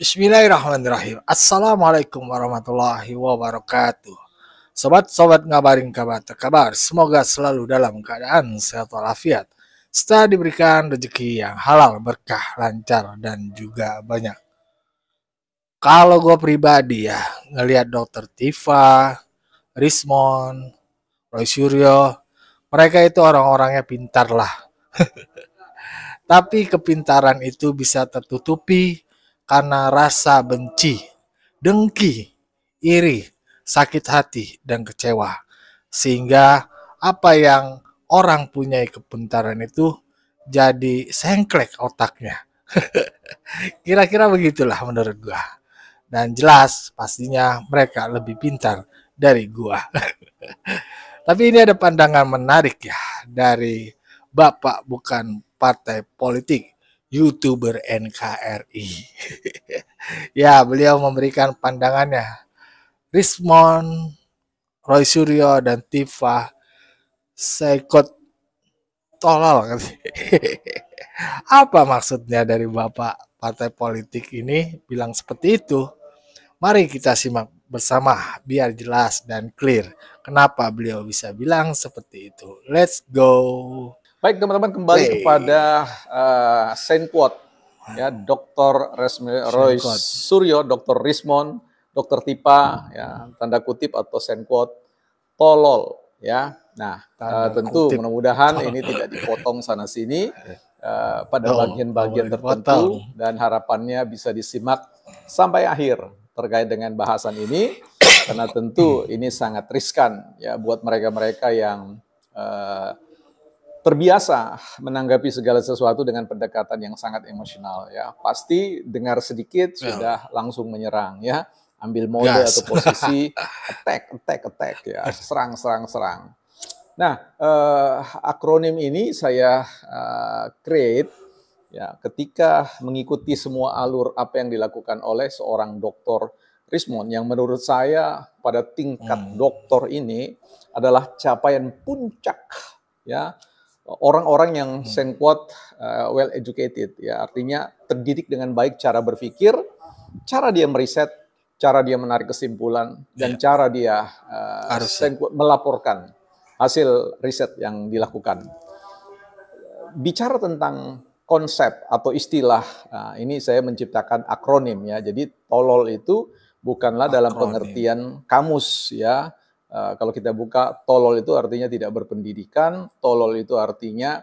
Bismillahirrahmanirrahim. Assalamualaikum warahmatullahi wabarakatuh. Sobat-sobat ngabarin kabar terkabar, semoga selalu dalam keadaan sehat walafiat. Setelah diberikan rezeki yang halal, berkah, lancar, dan juga banyak. Kalau gue pribadi ya, ngelihat dokter Tifa, Rismon, Roy Suryo, mereka itu orang-orangnya pintar lah. Tapi kepintaran itu bisa tertutupi karena rasa benci, dengki, iri, sakit hati, dan kecewa. Sehingga apa yang orang punya kepintaran itu jadi sengklek otaknya. Kira-kira begitulah menurut gua. Dan jelas pastinya mereka lebih pintar dari gua. Tapi ini ada pandangan menarik ya dari Bapak bukan partai politik, YouTuber NKRI. Ya, beliau memberikan pandangannya. Rismon, Roy Suryo, dan Tifa sekot tolol. Apa maksudnya dari Bapak partai politik ini bilang seperti itu? Mari kita simak bersama biar jelas dan clear kenapa beliau bisa bilang seperti itu. Let's go. Baik teman-teman, kembali kepada Senquote ya, Dr. Roy Suryo, Dr. Rismon, Dr. Tipa ya, tanda kutip atau Senquote tolol ya. Nah, tentu mudah-mudahan ini tidak dipotong sana sini pada bagian-bagian tertentu dan harapannya bisa disimak sampai akhir terkait dengan bahasan ini karena tentu ini sangat riskan ya buat mereka-mereka yang terbiasa menanggapi segala sesuatu dengan pendekatan yang sangat emosional ya. Pasti dengar sedikit sudah langsung menyerang ya. Ambil mode atau posisi attack ya. Serang. Nah, akronim ini saya create ya ketika mengikuti semua alur apa yang dilakukan oleh seorang dokter Rismon yang menurut saya pada tingkat doktor ini adalah capaian puncak ya. Orang-orang yang Senquote well educated ya, artinya terdidik dengan baik cara berpikir, cara dia meriset, cara dia menarik kesimpulan dan cara dia melaporkan hasil riset yang dilakukan. Bicara tentang konsep atau istilah, ini saya menciptakan akronim ya. Jadi tolol itu bukanlah dalam pengertian kamus ya. Kalau kita buka, tolol itu artinya tidak berpendidikan, tolol itu artinya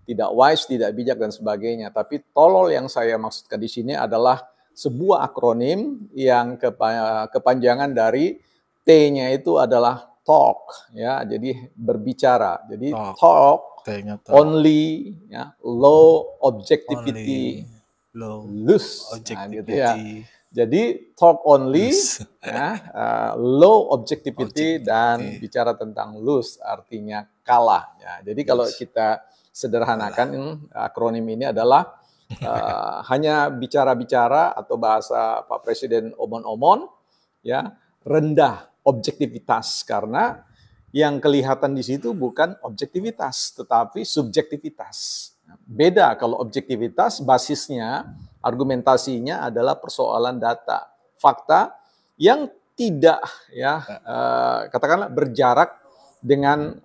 tidak wise, tidak bijak, dan sebagainya. Tapi tolol yang saya maksudkan di sini adalah sebuah akronim yang kepanjangan dari T-nya itu adalah talk, ya, jadi berbicara. Jadi talk, only, ya, low objectivity, loose, gitu ya. Jadi talk only, ya, low objectivity dan bicara tentang lose artinya kalah. Ya. Jadi kalau kita sederhanakan akronim ini adalah hanya bicara-bicara atau bahasa Pak Presiden omon-omon, ya, rendah objektivitas karena yang kelihatan di situ bukan objektivitas tetapi subjektivitas. Beda kalau objektivitas basisnya, argumentasinya adalah persoalan data, fakta yang tidak ya katakanlah berjarak dengan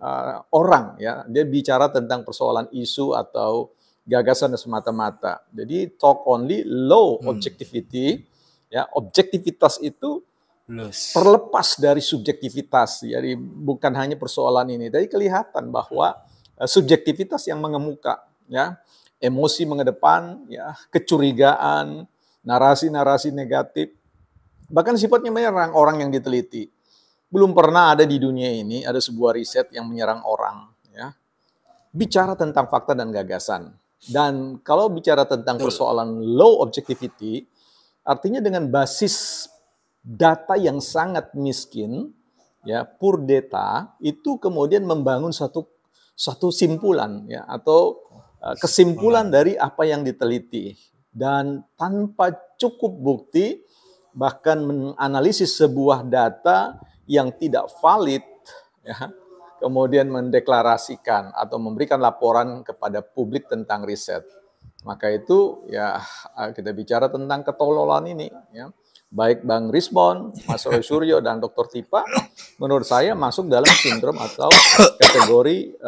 orang ya. Dia bicara tentang persoalan isu atau gagasan semata-mata. Jadi talk only, low objectivity ya. Objektivitas itu terlepas dari subjektivitas. Jadi bukan hanya persoalan ini. Jadi kelihatan bahwa subjektivitas yang mengemuka ya, emosi mengedepan, ya, kecurigaan, narasi-narasi negatif, bahkan sifatnya menyerang orang yang diteliti. Belum pernah ada di dunia ini ada sebuah riset yang menyerang orang, ya. Bicara tentang fakta dan gagasan. Dan kalau bicara tentang persoalan low objectivity, artinya dengan basis data yang sangat miskin, ya, poor data, itu kemudian membangun satu simpulan, ya, atau kesimpulan dari apa yang diteliti dan tanpa cukup bukti bahkan menganalisis sebuah data yang tidak valid ya, kemudian mendeklarasikan atau memberikan laporan kepada publik tentang riset. Maka itu ya kita bicara tentang ketololan ini ya. Baik Bang Rismon, Mas Roy Suryo dan Dr. Tipa menurut saya masuk dalam sindrom atau kategori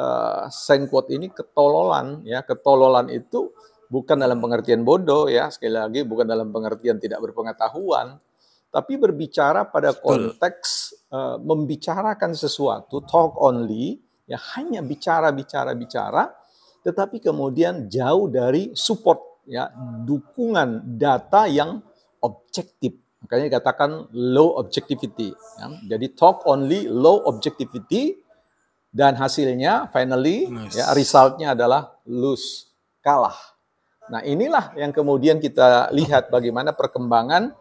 Sengquot ini ketololan ya. Ketololan itu bukan dalam pengertian bodoh ya, sekali lagi bukan dalam pengertian tidak berpengetahuan, tapi berbicara pada Betul. konteks membicarakan sesuatu, talk only, ya hanya bicara, tetapi kemudian jauh dari support, ya dukungan data yang objektif. Makanya dikatakan low objectivity. Ya. Jadi talk only, low objectivity, dan hasilnya finally, ya resultnya adalah lose, kalah. Nah inilah yang kemudian kita lihat bagaimana perkembangan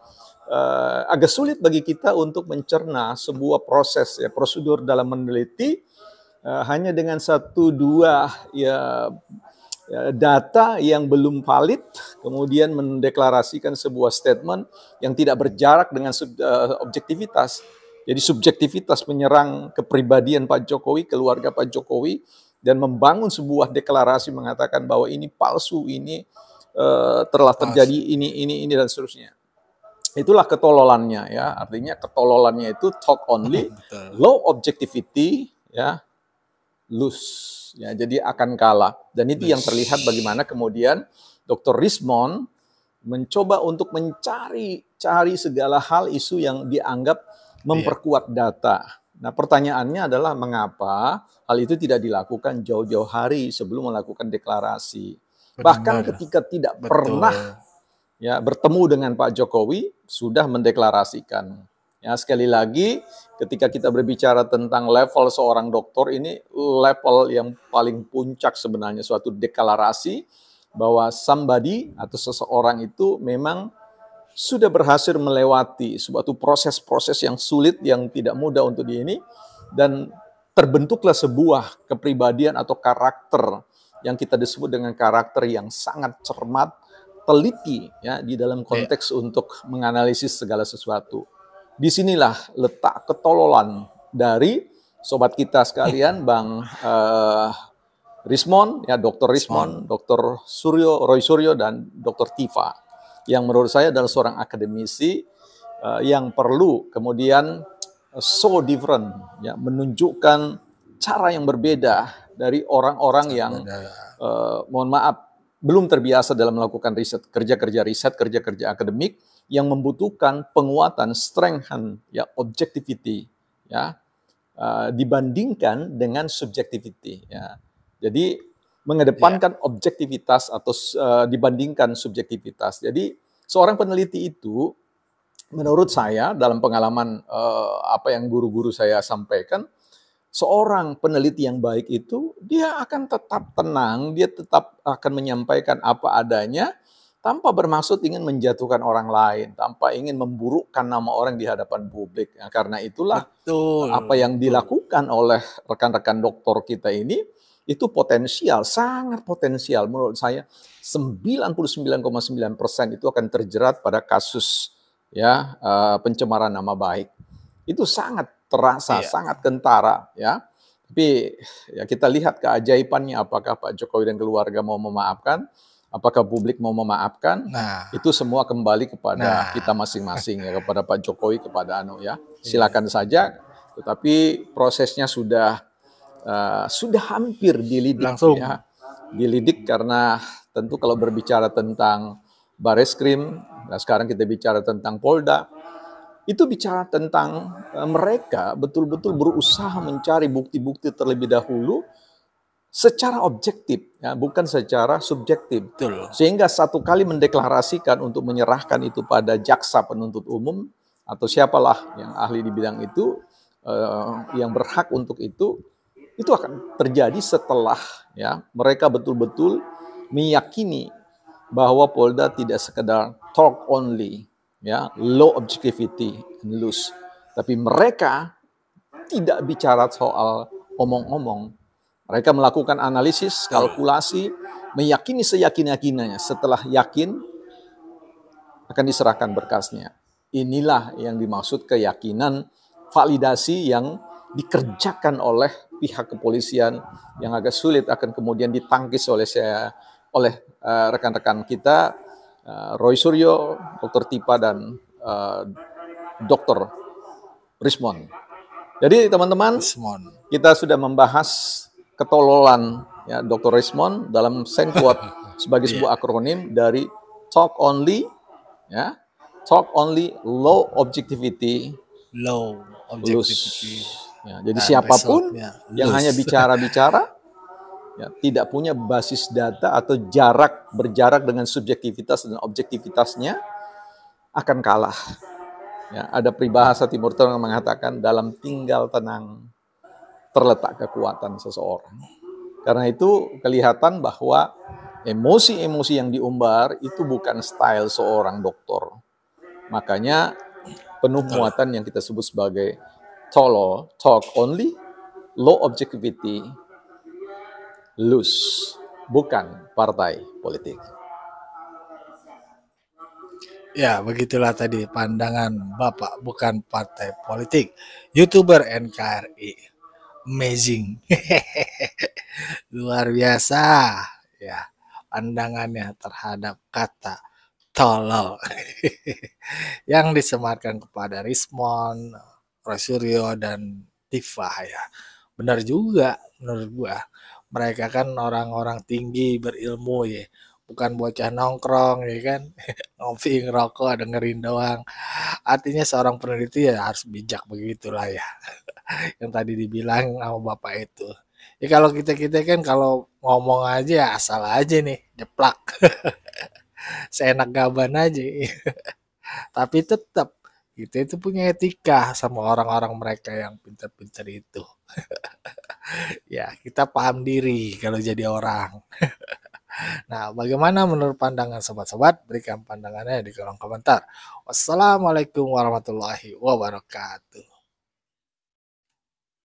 agak sulit bagi kita untuk mencerna sebuah proses ya prosedur dalam meneliti hanya dengan satu dua data yang belum valid, kemudian mendeklarasikan sebuah statement yang tidak berjarak dengan objektivitas. Jadi subjektivitas menyerang kepribadian Pak Jokowi, keluarga Pak Jokowi, dan membangun sebuah deklarasi mengatakan bahwa ini palsu, ini telah terjadi ini dan seterusnya. Itulah ketololannya ya. Artinya ketololannya itu talk only, low objectivity, ya lose. Ya, jadi akan kalah. Dan itu yang terlihat bagaimana kemudian Dr. Rismon mencoba untuk mencari segala hal isu yang dianggap memperkuat data. Nah, pertanyaannya adalah mengapa hal itu tidak dilakukan jauh-jauh hari sebelum melakukan deklarasi. Bahkan ketika tidak pernah ya bertemu dengan Pak Jokowi sudah mendeklarasikan. Ya, sekali lagi ketika kita berbicara tentang level seorang dokter, ini level yang paling puncak sebenarnya suatu deklarasi bahwa somebody atau seseorang itu memang sudah berhasil melewati suatu proses-proses yang sulit, yang tidak mudah untuk ini, dan terbentuklah sebuah kepribadian atau karakter yang kita disebut dengan karakter yang sangat cermat, teliti ya di dalam konteks untuk menganalisis segala sesuatu. Disinilah letak ketololan dari sobat kita sekalian, Bang Rismon, ya Dr. Rismon, Dr. Suryo, Roy Suryo, dan Dr. Tifa, yang menurut saya adalah seorang akademisi yang perlu kemudian so different, ya menunjukkan cara yang berbeda dari orang-orang yang mohon maaf belum terbiasa dalam melakukan riset, kerja-kerja riset, kerja-kerja akademik yang membutuhkan penguatan, strengthen, ya objectivity, ya dibandingkan dengan subjectivity. Ya. Jadi mengedepankan objektivitas atau dibandingkan subjektivitas. Jadi seorang peneliti itu, menurut saya dalam pengalaman apa yang guru-guru saya sampaikan, seorang peneliti yang baik itu dia akan tetap tenang, dia tetap akan menyampaikan apa adanya tanpa bermaksud ingin menjatuhkan orang lain, tanpa ingin memburukkan nama orang di hadapan publik. Nah, karena itulah apa yang dilakukan oleh rekan-rekan doktor kita ini itu potensial, sangat potensial menurut saya. 99,9% itu akan terjerat pada kasus ya pencemaran nama baik. Itu sangat terasa, sangat kentara ya. Tapi ya kita lihat keajaibannya, apakah Pak Jokowi dan keluarga mau memaafkan, apakah publik mau memaafkan. Itu semua kembali kepada kita masing-masing ya, kepada Pak Jokowi, kepada ya. Silakan saja, tetapi prosesnya sudah hampir dilidik ya. Dilidik karena tentu kalau berbicara tentang Bareskrim, nah sekarang kita bicara tentang Polda, itu bicara tentang mereka betul-betul berusaha mencari bukti-bukti terlebih dahulu secara objektif, ya, bukan secara subjektif. Sehingga satu kali mendeklarasikan untuk menyerahkan itu pada jaksa penuntut umum atau siapalah yang ahli di bidang itu, yang berhak untuk itu akan terjadi setelah ya mereka betul-betul meyakini bahwa Polda tidak sekedar talk only, ya, low objectivity and loose. Tapi mereka tidak bicara soal omong-omong. Mereka melakukan analisis, kalkulasi, meyakini seyakin-yakinannya. Setelah yakin, akan diserahkan berkasnya. Inilah yang dimaksud keyakinan, validasi yang dikerjakan oleh pihak kepolisian yang agak sulit akan kemudian ditangkis oleh saya oleh rekan-rekan kita, Roy Suryo, Dr. Tipa, dan Dr. Rismond. Jadi teman-teman, Rismond. kita sudah membahas ketololan ya Dr. Rismond dalam SendQuote sebagai sebuah akronim dari talk only, ya, talk only, low objectivity, Low loose. objectivity. Ya, jadi Dan siapapun resultnya yang hanya loose. bicara-bicara, ya, tidak punya basis data atau berjarak dengan subjektivitas dan objektivitasnya, akan kalah. Ya, ada peribahasa Timur Tengah yang mengatakan dalam tinggal tenang terletak kekuatan seseorang. Karena itu kelihatan bahwa emosi-emosi yang diumbar itu bukan style seorang dokter. Makanya penuh muatan yang kita sebut sebagai talk only, low objectivity, loose, bukan partai politik. Ya, begitulah tadi pandangan Bapak, bukan partai politik. YouTuber NKRI. Amazing. Luar biasa. Ya, pandangannya terhadap kata tolol. Yang disematkan kepada Rismond, Rosuryo, dan Tifa ya. Benar juga menurut gua. Mereka kan orang-orang tinggi berilmu ya. Bukan bocah nongkrong ya kan. Ngopi, ngerokok, dengerin doang. Artinya seorang peneliti ya harus bijak begitulah ya. Yang tadi dibilang sama Bapak itu. Ya kalau kita-kita kan kalau ngomong aja ya asal aja nih, jeplak. Seenak gaban aja. Tapi tetap kita itu punya etika sama orang-orang mereka yang pintar-pintar itu. Ya, kita paham diri kalau jadi orang. Nah, bagaimana menurut pandangan sobat-sobat? Berikan pandangannya di kolom komentar. Wassalamualaikum warahmatullahi wabarakatuh.